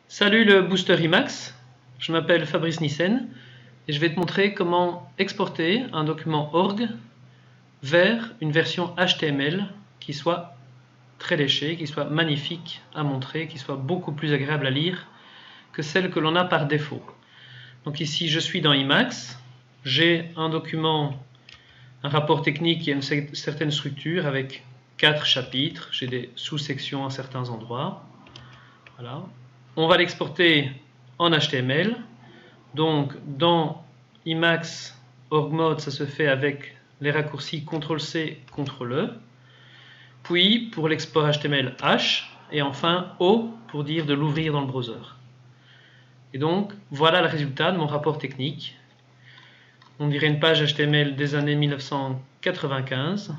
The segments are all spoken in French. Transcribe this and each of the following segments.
Salut le booster Emacs, je m'appelle Fabrice Nissen et je vais te montrer comment exporter un document org vers une version HTML qui soit très léchée, qui soit magnifique à montrer, qui soit beaucoup plus agréable à lire que celle que l'on a par défaut. Donc ici je suis dans Emacs, j'ai un document, un rapport technique qui a une certaine structure avec 4 chapitres, j'ai des sous-sections à certains endroits. Voilà. On va l'exporter en HTML. Donc dans Emacs Org Mode, ça se fait avec les raccourcis CTRL-C, CTRL-E. Puis pour l'export HTML, H. Et enfin O pour dire de l'ouvrir dans le browser. Et donc voilà le résultat de mon rapport technique. On dirait une page HTML des années 1995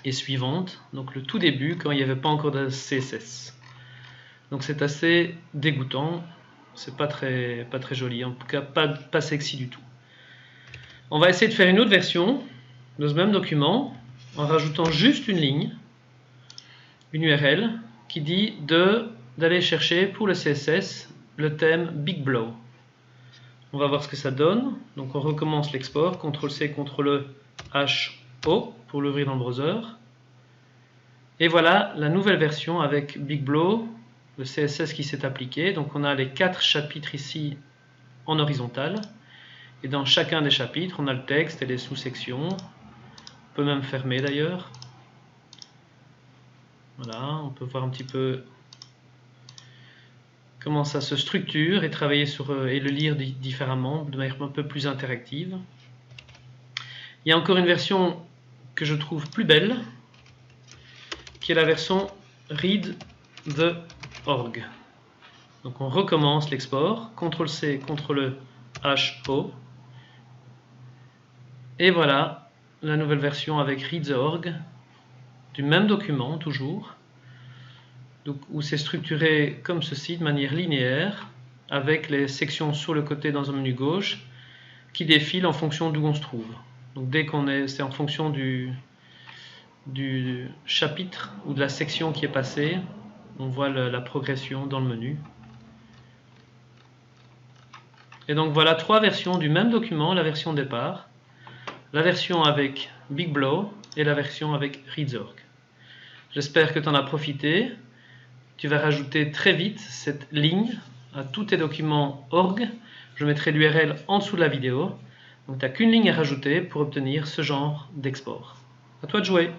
et suivante. Donc le tout début quand il n'y avait pas encore de CSS. Donc c'est assez dégoûtant, c'est pas très joli, en tout cas pas sexy du tout. On va essayer de faire une autre version de ce même document en rajoutant juste une ligne, une URL qui dit d'aller chercher pour le CSS le thème Big Blow. On va voir ce que ça donne. Donc on recommence l'export, CTRL-C, CTRL-E, H, O pour l'ouvrir dans le browser. Et voilà la nouvelle version avec Big Blow, le CSS qui s'est appliqué. Donc on a les 4 chapitres ici en horizontal. Et dans chacun des chapitres, on a le texte et les sous-sections. On peut même fermer d'ailleurs. Voilà, on peut voir un petit peu comment ça se structure et travailler sur et le lire différemment, de manière un peu plus interactive. Il y a encore une version que je trouve plus belle, qui est la version Read the Org. Donc on recommence l'export, CTRL-C, CTRL-E, H, O. Et voilà la nouvelle version avec Read the Org, du même document toujours, donc, où c'est structuré comme ceci, de manière linéaire, avec les sections sur le côté dans un menu gauche, qui défilent en fonction d'où on se trouve. Donc dès qu'on est, c'est en fonction du chapitre ou de la section qui est passée, on voit la progression dans le menu. Et donc voilà 3 versions du même document, la version départ, la version avec Big Blow et la version avec Read the Org. J'espère que tu en as profité. Tu vas rajouter très vite cette ligne à tous tes documents org. Je mettrai l'URL en dessous de la vidéo. Donc tu n'as qu'une ligne à rajouter pour obtenir ce genre d'export. À toi de jouer.